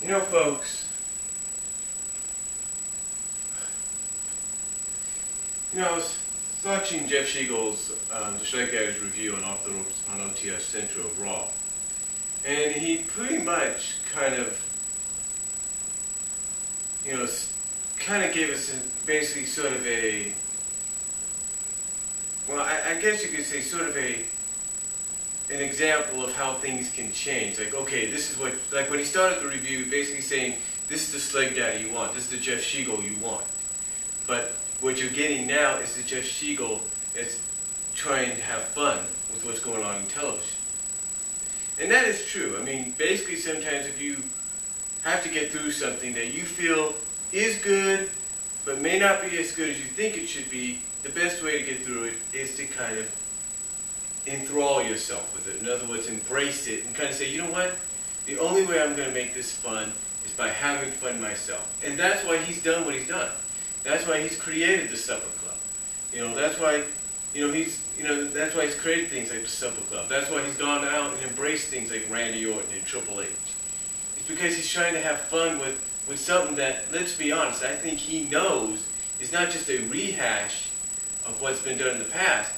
You know, folks, I was watching Jeff Schiegel's The Strike Guys review on Off the Ropes on OTS Central of Raw, and he pretty much kind of, gave us basically sort of a, well, I guess you could say sort of an example of how things can change. Like, okay, this is what, like when he started the review, basically saying, this is the Slag Daddy you want, this is the Jeff Schiegel you want. But what you're getting now is the Jeff Schiegel that's trying to have fun with what's going on in television. And that is true. I mean, basically sometimes if you have to get through something that you feel is good, but may not be as good as you think it should be, the best way to get through it is to kind of enthrall yourself with it. In other words, embrace it and kind of say, you know what? The only way I'm going to make this fun is by having fun myself. And that's why he's done what he's done. That's why he's created the Supper Club. That's why, that's why he's created things like the Supper Club. That's why he's gone out and embraced things like Randy Orton and Triple H. It's because he's trying to have fun with something that, let's be honest, I think he knows is not just a rehash of what's been done in the past,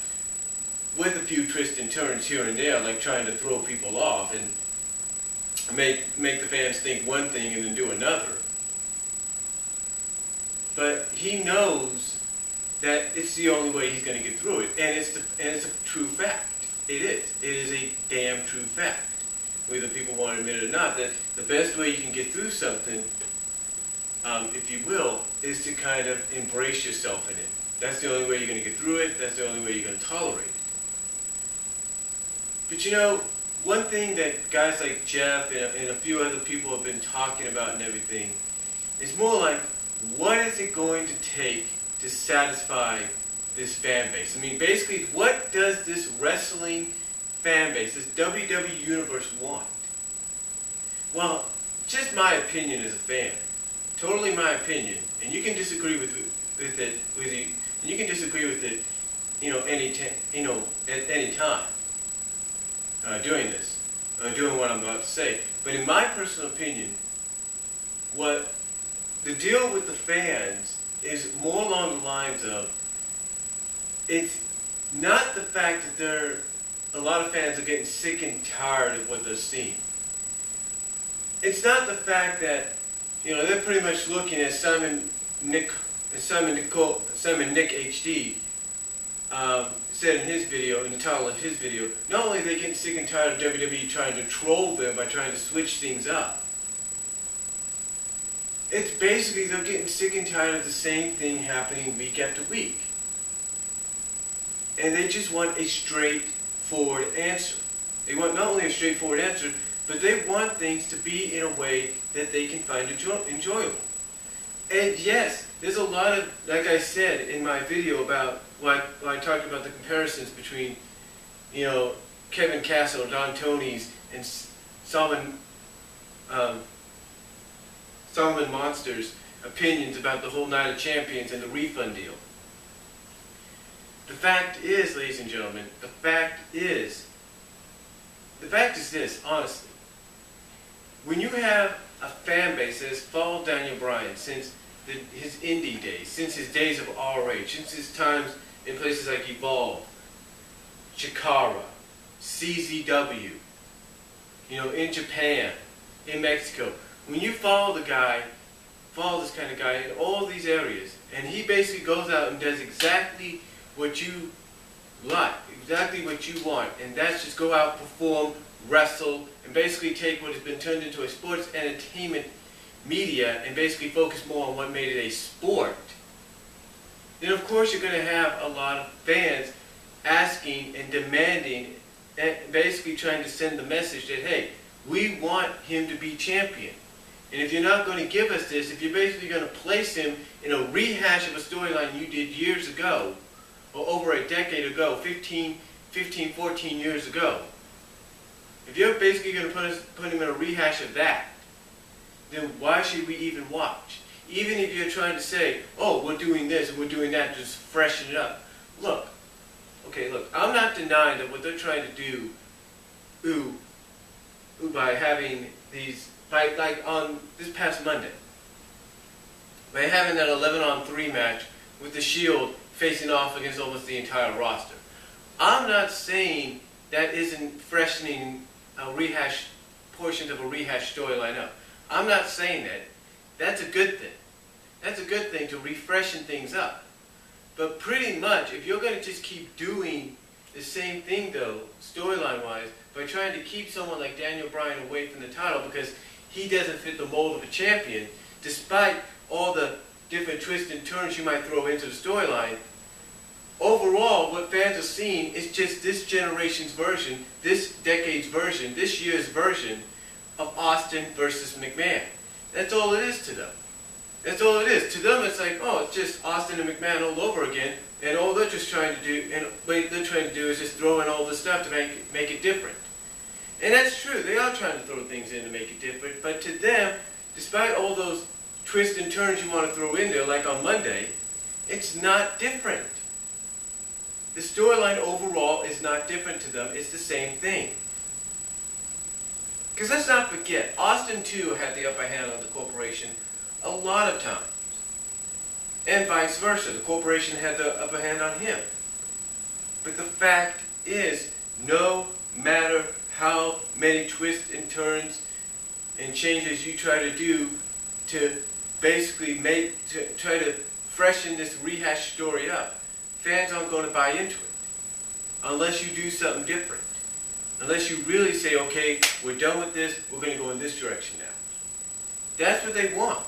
with a few twists and turns here and there, like trying to throw people off and make the fans think one thing and then do another. But he knows that it's the only way he's going to get through it, and it's a true fact. It is. It is a damn true fact, whether people want to admit it or not. That the best way you can get through something, if you will, is to kind of embrace yourself in it. That's the only way you're going to get through it. That's the only way you're going to tolerate it. But one thing that guys like Jeff and a few other people have been talking about and everything is more like, what is it going to take to satisfy this fan base? I mean, basically, what does this wrestling fan base, this WWE universe want? Well, just my opinion as a fan. Totally my opinion. And you can disagree with it, and you can disagree with it, at any time. Doing this, doing what I'm about to say. But in my personal opinion, what the deal with the fans is more along the lines of, it's not the fact that a lot of fans are getting sick and tired of what they're seeing. It's not the fact that, they're pretty much looking at Simon Nick HD, said in his video, in the title of his video, not only are they getting sick and tired of WWE trying to troll them by trying to switch things up, it's basically they're getting sick and tired of the same thing happening week after week. And they just want a straightforward answer. They want not only a straightforward answer, but they want things to be in a way that they can find enjoyable. And yes, there's a lot of, like I said in my video about, when I talked about the comparisons between, Kevin Castle, Don Tony's, and Solomon Monster's opinions about the whole Night of Champions and the refund deal. The fact is, ladies and gentlemen, the fact is this, honestly. When you have a fan base that has followed Daniel Bryan since his indie days, since his days of RH, since his times in places like Evolve, Chikara, CZW, in Japan, in Mexico. When you follow this kind of guy in all these areas, and he basically goes out and does exactly what you like, exactly what you want, and that's just go out, perform, wrestle, and basically take what has been turned into a sports entertainment media and basically focus more on what made it a sport, then of course you're going to have a lot of fans asking and demanding and basically trying to send the message that, hey, we want him to be champion. And if you're not going to give us this, if you're basically going to place him in a rehash of a storyline you did years ago, or over a decade ago, 15, 14 years ago, if you're basically going to put him in a rehash of that, then why should we even watch? Even if you're trying to say, oh, we're doing this and we're doing that, just freshen it up. Look, I'm not denying that what they're trying to do by having these, like on this past Monday, by having that 11-on-3 match with the Shield facing off against almost the entire roster. I'm not saying that isn't freshening a rehash portions of a rehash storyline up. I'm not saying that. That's a good thing. That's a good thing to refreshen things up. But pretty much, if you're going to just keep doing the same thing though, storyline-wise, by trying to keep someone like Daniel Bryan away from the title because he doesn't fit the mold of a champion, despite all the different twists and turns you might throw into the storyline, overall, what fans are seeing is just this generation's version, this decade's version, this year's version of Austin versus McMahon. That's all it is to them. That's all it is. To them, it's like, oh, it's just Austin and McMahon all over again, and all they're just trying to do, and what they're trying to do is just throw in all this stuff to make it different. And that's true. They are trying to throw things in to make it different, but to them, despite all those twists and turns you want to throw in there, like on Monday, it's not different. The storyline overall is not different to them. It's the same thing. Because let's not forget, Austin too had the upper hand on the corporation a lot of times. And vice versa. The corporation had the upper hand on him. But the fact is, no matter how many twists and turns and changes you try to do to basically try to freshen this rehash story up, fans aren't going to buy into it unless you do something different. Unless you really say, okay, we're done with this, we're going to go in this direction now. That's what they want.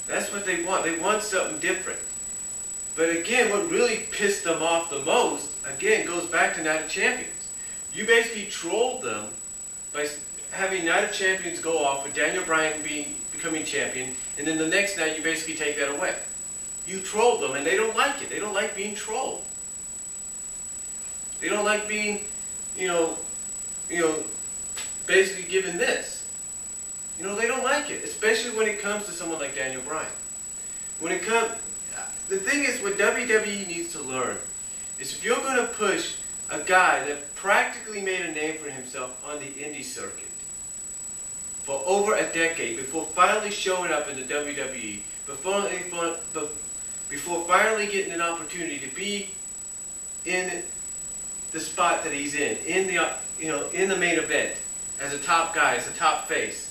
That's what they want. They want something different. But again, what really pissed them off the most, again, goes back to Night of Champions. You basically trolled them by having Night of Champions go off with Daniel Bryan becoming champion, and then the next night you basically take that away. You trolled them, and they don't like it. They don't like being trolled. They don't like being, basically given this. They don't like it, especially when it comes to someone like Daniel Bryan. The thing is, what WWE needs to learn is if you're going to push a guy that practically made a name for himself on the indie circuit for over a decade before finally showing up in the WWE, before finally getting an opportunity to be in the spot that he's in the main event as a top guy, as a top face.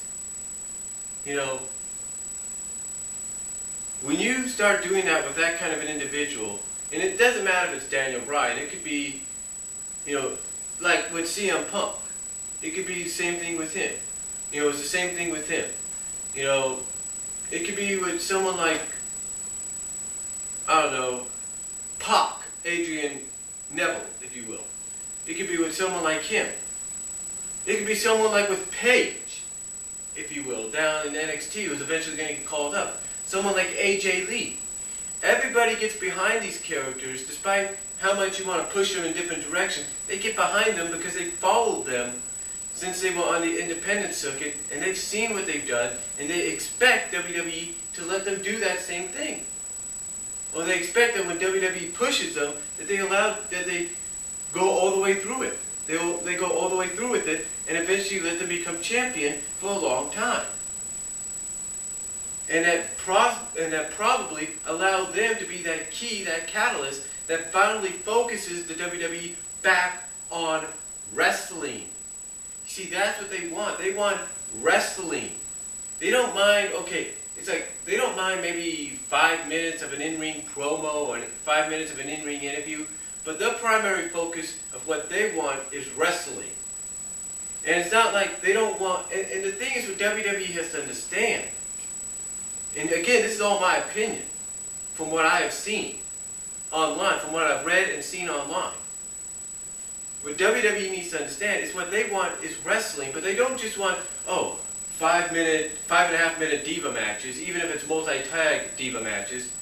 When you start doing that with that kind of an individual, and it doesn't matter if it's Daniel Bryan, it could be, like with CM Punk. It could be the same thing with him. It's the same thing with him. It could be with someone like, I don't know, Pac, Adrian Neville, if you will. It could be with someone like him. It could be someone like with Paige, if you will, down in NXT, who's eventually going to get called up. Someone like AJ Lee. Everybody gets behind these characters, despite how much you want to push them in different directions. They get behind them because they followed them since they were on the independent circuit, and they've seen what they've done, and they expect WWE to let them do that same thing. Or they expect that when WWE pushes them, that they go all the way through it. They go all the way through with it, and eventually let them become champion for a long time. And that probably allowed them to be that key, that catalyst, that finally focuses the WWE back on wrestling. You see, that's what they want. They want wrestling. They don't mind, it's like, they don't mind maybe 5 minutes of an in-ring promo or 5 minutes of an in-ring interview, but their primary focus of what they want is wrestling. And it's not like they don't want, and the thing is what WWE has to understand, and again, this is all my opinion, from what I have seen online, from what I've read and seen online. What WWE needs to understand is what they want is wrestling, but they don't just want, 5.5 minute diva matches, even if it's multi-tag diva matches,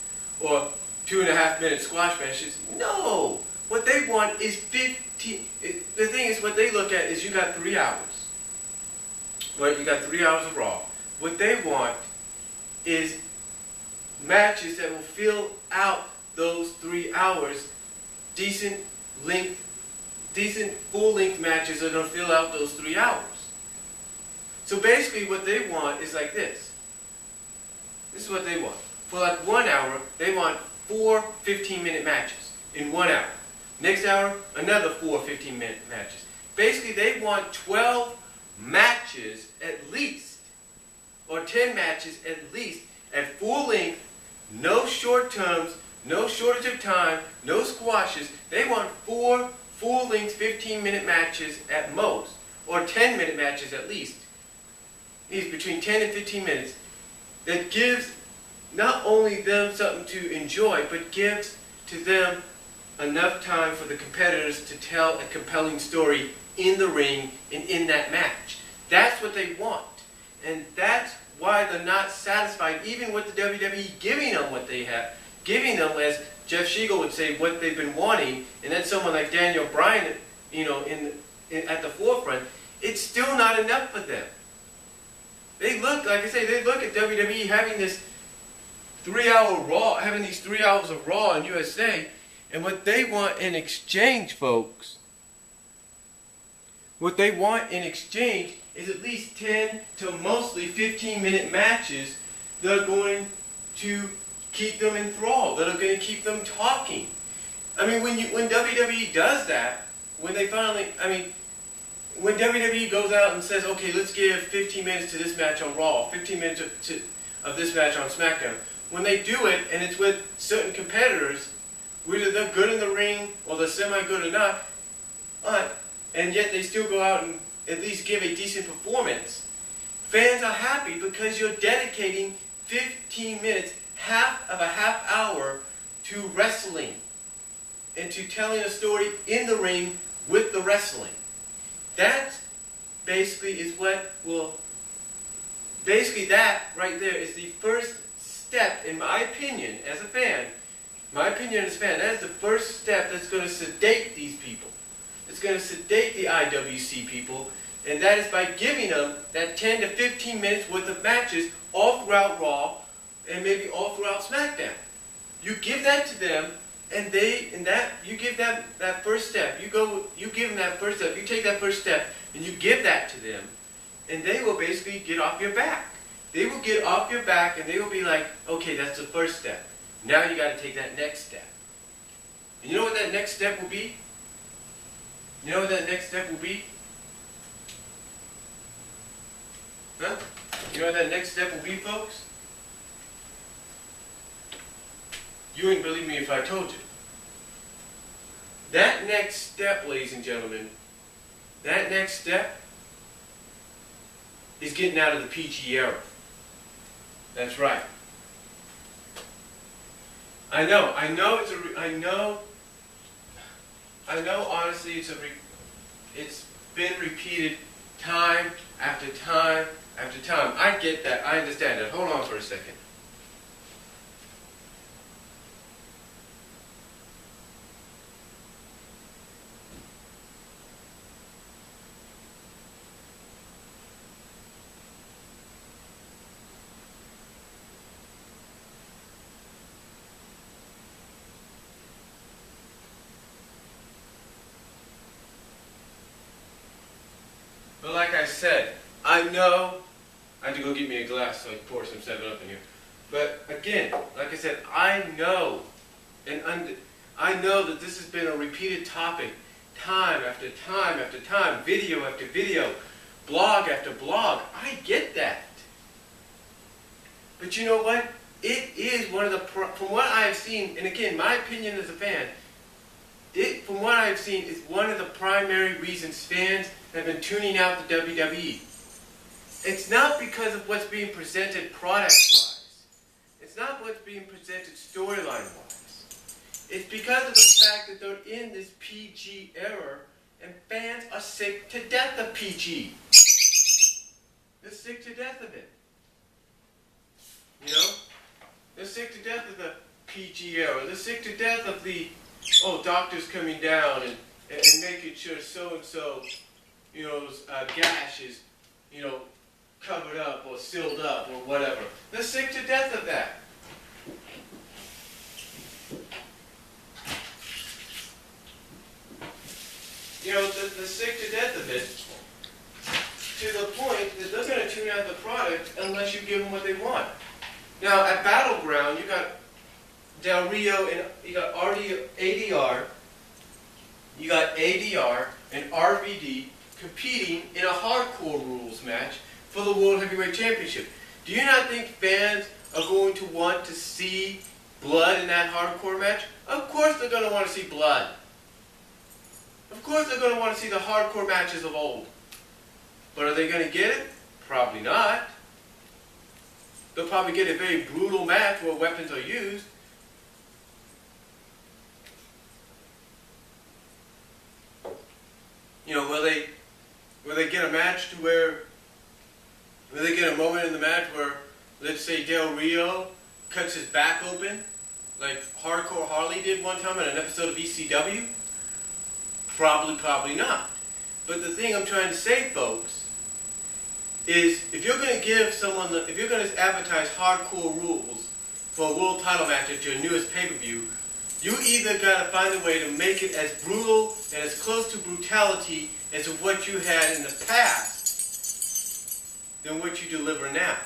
or 2.5 minute squash matches. No! What they want is 15, the thing is, what they look at is you got 3 hours. Right? You got 3 hours of Raw. What they want is matches that will fill out those 3 hours, decent full-length matches that will fill out those 3 hours. So basically what they want is like this. This is what they want. For like 1 hour, they want 4 15-minute matches in 1 hour. Next hour, another 4 15-minute matches. Basically, they want 12 matches at least, or 10 matches at least, at full length, no short terms, no shortage of time, no squashes. They want 4 full-length 15-minute matches at most, or 10-minute matches at least. These between 10 and 15 minutes. That gives not only them something to enjoy, but gives to them enough time for the competitors to tell a compelling story in the ring and in that match. That's what they want. And that's why they're not satisfied even with the WWE giving them what they have. Giving them, as Jeff Siegel would say, what they've been wanting, and then someone like Daniel Bryan, at the forefront, it's still not enough for them. They look, like I say, they look at WWE having this 3-hour Raw, having these 3 hours of Raw in USA, and what they want in exchange, folks, what they want in exchange is at least 10 to mostly 15-minute matches that are going to keep them enthralled, that are going to keep them talking. I mean, when WWE does that, when WWE goes out and says, okay, let's give 15 minutes to this match on Raw, 15 minutes of this match on SmackDown, when they do it, and it's with certain competitors, whether they're good in the ring, or they're semi-good or not, and yet they still go out and at least give a decent performance, fans are happy because you're dedicating 15 minutes, half of a half hour, to wrestling and to telling a story in the ring with the wrestling. That basically is what will, basically that right there is the first step, in my opinion, as a fan, that is the first step that's going to sedate these people. It's going to sedate the IWC people, and that is by giving them that 10 to 15 minutes worth of matches all throughout Raw and maybe all throughout SmackDown. You give that to them, and you give that first step. You give them that first step. You take that first step, and you give that to them, and they will basically get off your back. They will get off your back, and they will be like, okay, that's the first step. Now you got to take that next step. And you know what that next step will be? You know what that next step will be? Huh? You know what that next step will be, folks? You wouldn't believe me if I told you. That next step, ladies and gentlemen, that next step is getting out of the PG era. That's right. I know honestly it's been repeated time after time after time. I get that. I understand that. Hold on for a second. But like I said, I know, I have to go get me a glass so I can pour some 7-Up in here. But again, like I said, I know that this has been a repeated topic time after time after time, video after video, blog after blog. I get that. But you know what? It is one of the, from what I have seen, and again, my opinion as a fan, from what I've seen, is one of the primary reasons fans have been tuning out the WWE. It's not because of what's being presented product-wise. It's not what's being presented storyline-wise. It's because of the fact that they're in this PG era, and fans are sick to death of PG. They're sick to death of it. You know? They're sick to death of the PG era. They're sick to death of the, doctors coming down and making sure so-and-so, gash is, covered up or sealed up or whatever. They're sick to death of that. They're sick to death of it to the point that they're going to tune out the product unless you give them what they want. Now, at Battleground, you got Del Rio and you got ADR, you got ADR and RVD competing in a hardcore rules match for the World Heavyweight Championship. Do you not think fans are going to want to see blood in that hardcore match? Of course they're going to want to see blood. Of course they're going to want to see the hardcore matches of old. But are they going to get it? Probably not. They'll probably get a very brutal match where weapons are used. You know, will they get a match to will they get a moment in the match where, let's say, Del Rio cuts his back open, like Hardcore Harley did one time in an episode of ECW? Probably not. But the thing I'm trying to say, folks, is if you're going to give someone, if you're going to advertise hardcore rules for a world title match at your newest pay-per-view, you either got to find a way to make it as brutal and as close to brutality as of what you had in the past than what you deliver now.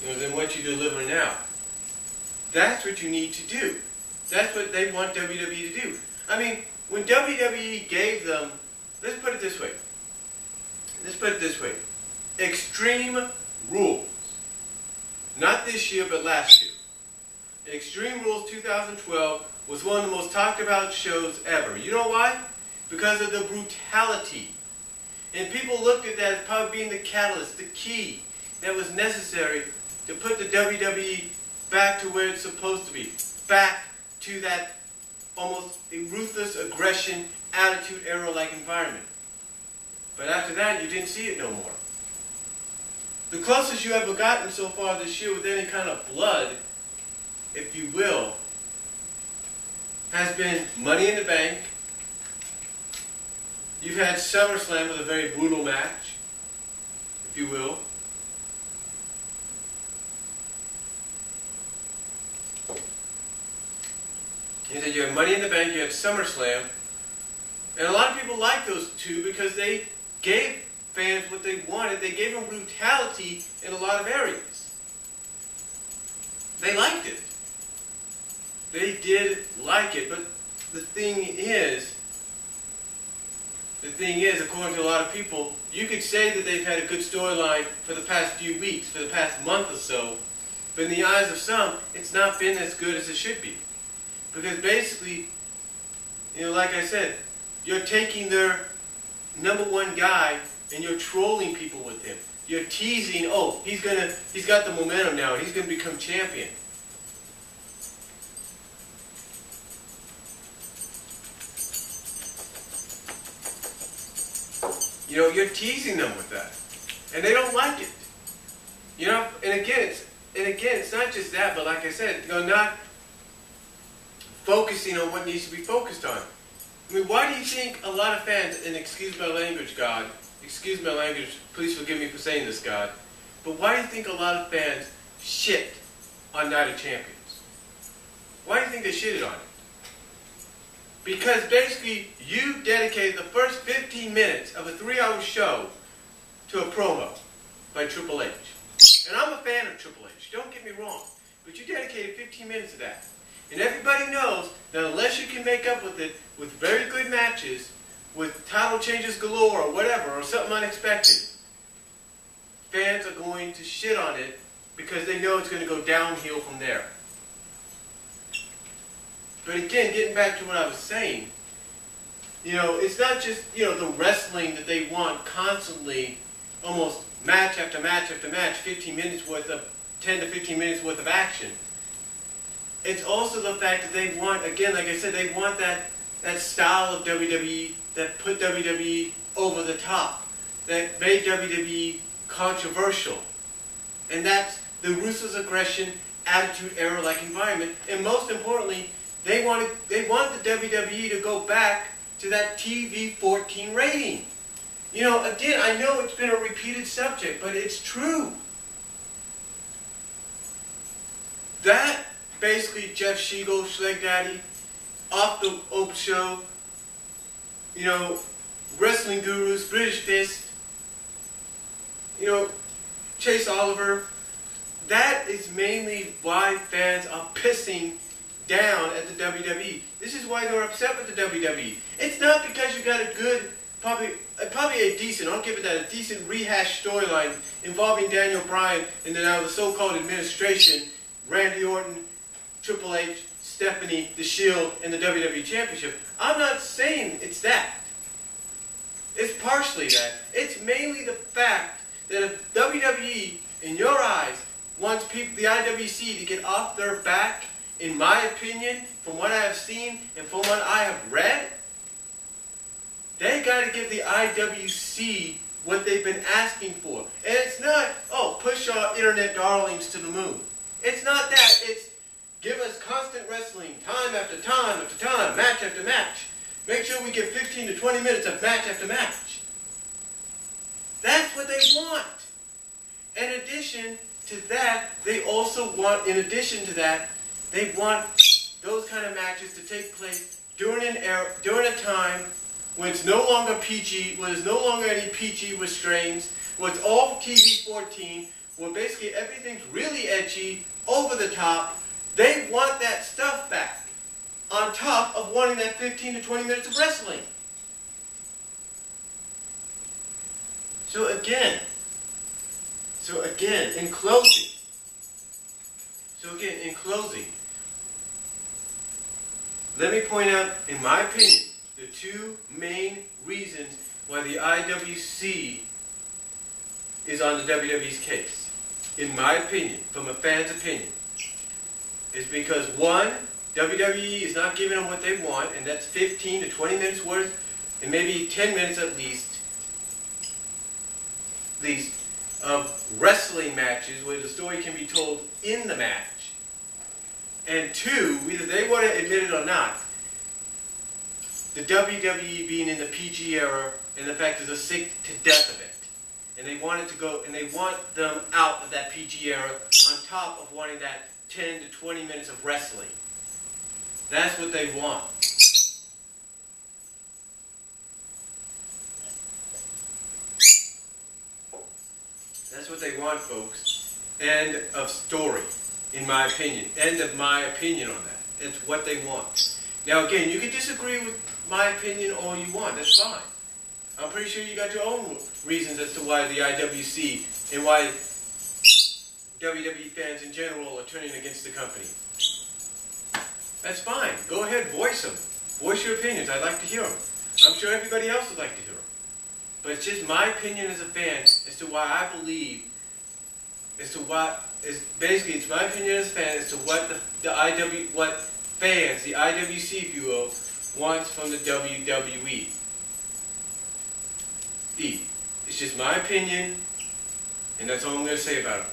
Than what you deliver now. That's what you need to do. That's what they want WWE to do. I mean, when WWE gave them, let's put it this way. Extreme Rules. Not this year, but last year. Extreme Rules 2012 was one of the most talked about shows ever. You know why? Because of the brutality. And people looked at that as probably being the catalyst, the key that was necessary to put the WWE back to where it's supposed to be. Back to that almost ruthless aggression, attitude era-like environment. But after that, you didn't see it no more. The closest you ever gotten so far this year with any kind of blood, if you will, has been Money in the Bank. You've had SummerSlam with a very brutal match, if you will. You had Money in the Bank, you had SummerSlam, and a lot of people like those two because they gave fans what they wanted. They gave them brutality in a lot of areas. They liked it. They did like it, but the thing is, according to a lot of people, you could say that they've had a good storyline for the past few weeks, for the past month or so, but in the eyes of some, it's not been as good as it should be. Because basically, like I said, you're taking their number one guy and you're trolling people with him. You're teasing, oh, he's got the momentum now, he's gonna become champion. You're teasing them with that. And they don't like it. And again, it's not just that, but like I said, not focusing on what needs to be focused on. I mean, why do you think a lot of fans, and excuse my language, God, excuse my language, please forgive me for saying this, God, but why do you think a lot of fans shit on Night of Champions? Why do you think they shitted on it? Because basically, you dedicated the first 15 minutes of a 3-hour show to a promo by Triple H. And I'm a fan of Triple H, don't get me wrong, but you dedicated 15 minutes of that. And everybody knows that unless you can make up with it with very good matches, with title changes galore or whatever, or something unexpected, fans are going to shit on it because they know it's going to go downhill from there. But again, getting back to what I was saying, it's not just, the wrestling that they want constantly, almost match after match after match, 15 minutes worth of, 10 to 15 minutes worth of action. It's also the fact that they want, again, like I said, they want that style of WWE that put WWE over the top, that made WWE controversial. And that's the ruthless aggression, attitude era-like environment. And most importantly, they want the WWE to go back to that TV 14 rating. Again, I know it's been a repeated subject, but it's true. That basically Jeff Schlegel, Schleg Daddy, off the Oprah show, you know, wrestling gurus, British Fist, you know, Chase Oliver. That is mainly why fans are pissing down at the WWE. This is why they're upset with the WWE. It's not because you got a good, probably a decent, I'll give it that, a decent rehash storyline involving Daniel Bryan and now the so-called administration, Randy Orton, Triple H, Stephanie, The Shield, and the WWE Championship. I'm not saying it's that. It's partially that. It's mainly the fact that if WWE, in your eyes, wants people, the IWC, to get off their back, in my opinion, from what I have seen and from what I have read, they got to give the IWC what they've been asking for. And it's not, oh, push our internet darlings to the moon. It's not that. It's give us constant wrestling, time after time after time, match after match. Make sure we get 15 to 20 minutes of match after match. That's what they want. In addition to that, they also want, they want those kind of matches to take place during a time when it's no longer PG, when there's no longer any PG restraints, when it's all TV-14, where basically everything's really edgy, over the top. They want that stuff back, on top of wanting that 15 to 20 minutes of wrestling. So again, in closing, let me point out, in my opinion, the two main reasons why the IWC is on the WWE's case, in my opinion, from a fan's opinion, is because one, WWE is not giving them what they want, and that's 15 to 20 minutes worth, and maybe 10 minutes at least, of wrestling matches where the story can be told in the match. And two, whether they want to admit it or not, the WWE being in the PG era and the fact that they're sick to death of it. And they want it to go, and they want them out of that PG era on top of wanting that 10 to 20 minutes of wrestling. That's what they want. That's what they want, folks. End of story, in my opinion. End of my opinion on that. It's what they want. Now, again, you can disagree with my opinion all you want. That's fine. I'm pretty sure you got your own reasons as to why the IWC and why WWE fans in general are turning against the company. That's fine. Go ahead, voice them. Voice your opinions. I'd like to hear them. I'm sure everybody else would like to hear them. But it's just my opinion as a fan as to why I believe, as to what is basically, it's my opinion as a fan as to what what fans, the IWC, if you will, wants from the WWE. It's just my opinion, and that's all I'm going to say about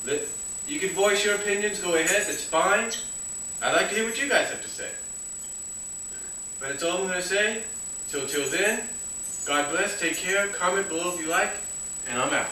it. You can voice your opinions, go ahead, that's fine. I'd like to hear what you guys have to say. But that's all I'm going to say. So till then, God bless, take care, comment below if you like, and I'm out.